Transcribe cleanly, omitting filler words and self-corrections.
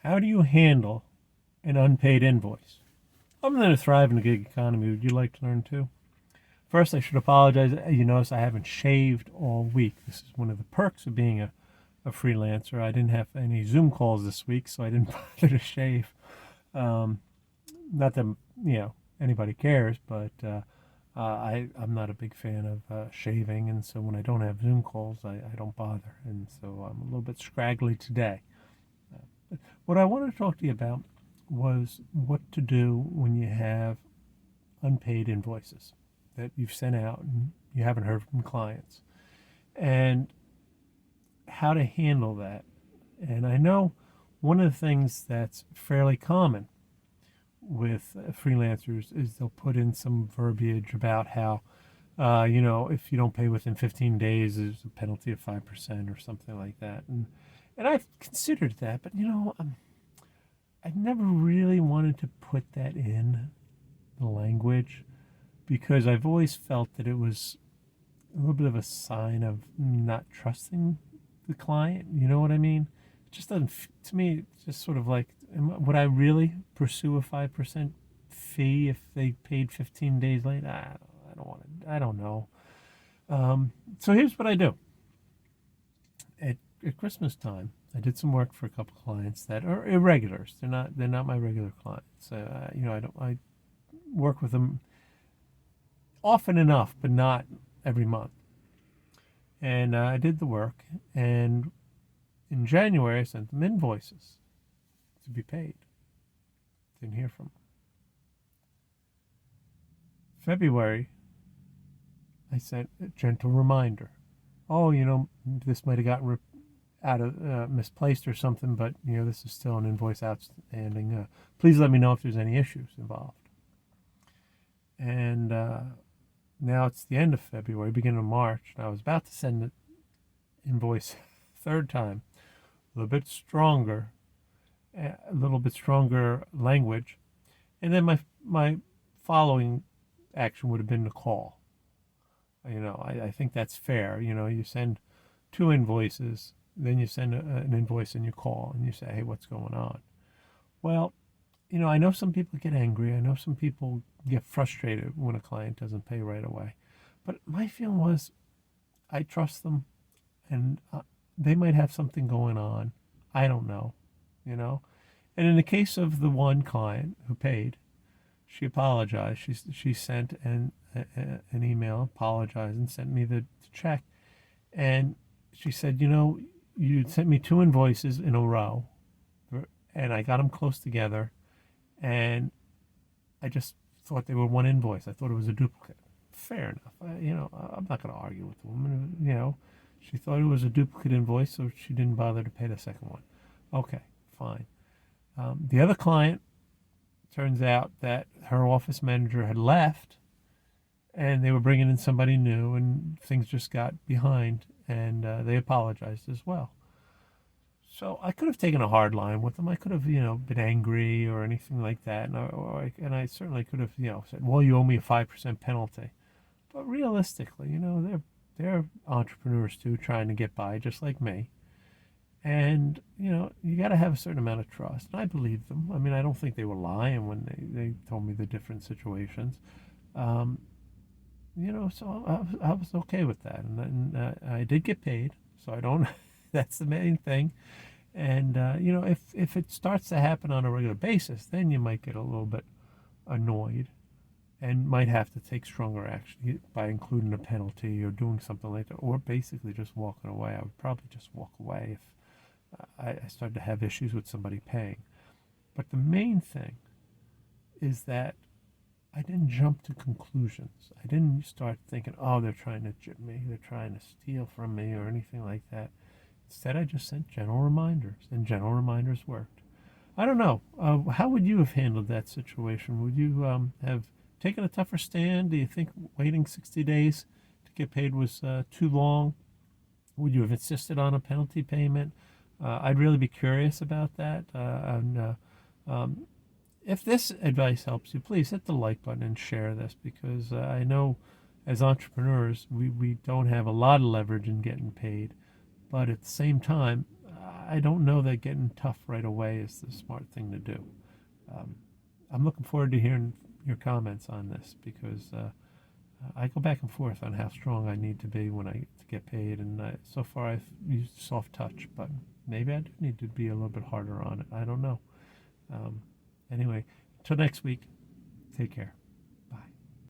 How do you handle an unpaid invoice? I'm going to thrive in the gig economy. Would you like to learn too? First, I should apologize. You notice I haven't shaved all week. This is one of the perks of being a freelancer. I didn't have any Zoom calls this week, so I didn't bother to shave. Um, Not that anybody cares, but I'm not a big fan of shaving, and so when I don't have Zoom calls, I don't bother, and so I'm a little bit scraggly today. What I wanted to talk to you about was what to do when you have unpaid invoices that you've sent out and you haven't heard from clients, and how to handle that. And I know one of the things that's fairly common with freelancers is they'll put in some verbiage about how, if you don't pay within 15 days, there's a penalty of 5% or something like that. And I've considered that, but I've never really wanted to put that in the language because I've always felt that it was a little bit of a sign of not trusting the client. You know what I mean? It just doesn't, to me, it's just sort of like, would I really pursue a 5% fee if they paid 15 days late? I don't want to, I don't know. So here's what I do. At Christmas time, I did some work for a couple of clients that are irregulars. They're not my regular clients. I work with them often enough, but not every month. And I did the work, and in January I sent them invoices to be paid. Didn't hear from them. February, I sent a gentle reminder. Oh, this might have gotten out of misplaced or something, but this is still an invoice outstanding. Please let me know if there's any issues involved. And now it's the end of February, beginning of March, and I was about to send the invoice third time, a little bit stronger language, and then my following action would have been to call. I think that's fair. You send two invoices, then you send an invoice and you call and you say, hey, what's going on? Well, I know some people get angry. I know some people get frustrated when a client doesn't pay right away. But my feeling was I trust them, and they might have something going on. I don't know, And in the case of the one client who paid, she apologized. She sent an email apologizing, sent me the check. And she said, you sent me two invoices in a row, and I got them close together, and I just thought they were one invoice. I thought it was a duplicate. Fair enough. I'm not going to argue with the woman. She thought it was a duplicate invoice, so she didn't bother to pay the second one. Okay, fine. The other client, turns out that her office manager had left, and they were bringing in somebody new, and things just got behind, and they apologized as well. So I could have taken a hard line with them. I could have, been angry or anything like that, and I certainly could have, said, "Well, you owe me a 5% penalty." But realistically, they're entrepreneurs too, trying to get by, just like me. And you got to have a certain amount of trust. And I believe them. I mean, I don't think they were lying when they told me the different situations. So I was okay with that, and I did get paid, so I don't. That's the main thing. And if it starts to happen on a regular basis, then you might get a little bit annoyed, and might have to take stronger action by including a penalty or doing something like that, or basically just walking away. I would probably just walk away if I started to have issues with somebody paying. But the main thing is that I didn't jump to conclusions. I didn't start thinking, oh, they're trying to jip me, they're trying to steal from me, or anything like that. Instead, I just sent general reminders, and general reminders worked. I don't know. How would you have handled that situation? Would you have taken a tougher stand? Do you think waiting 60 days to get paid was too long? Would you have insisted on a penalty payment? I'd really be curious about that. If this advice helps you, please hit the like button and share this, because I know as entrepreneurs we don't have a lot of leverage in getting paid. But at the same time, I don't know that getting tough right away is the smart thing to do. Um, I'm looking forward to hearing your comments on this because I go back and forth on how strong I need to be when I get paid, and so far I've used soft touch, but maybe I do need to be a little bit harder on it. I don't know. Um, anyway, till next week, take care.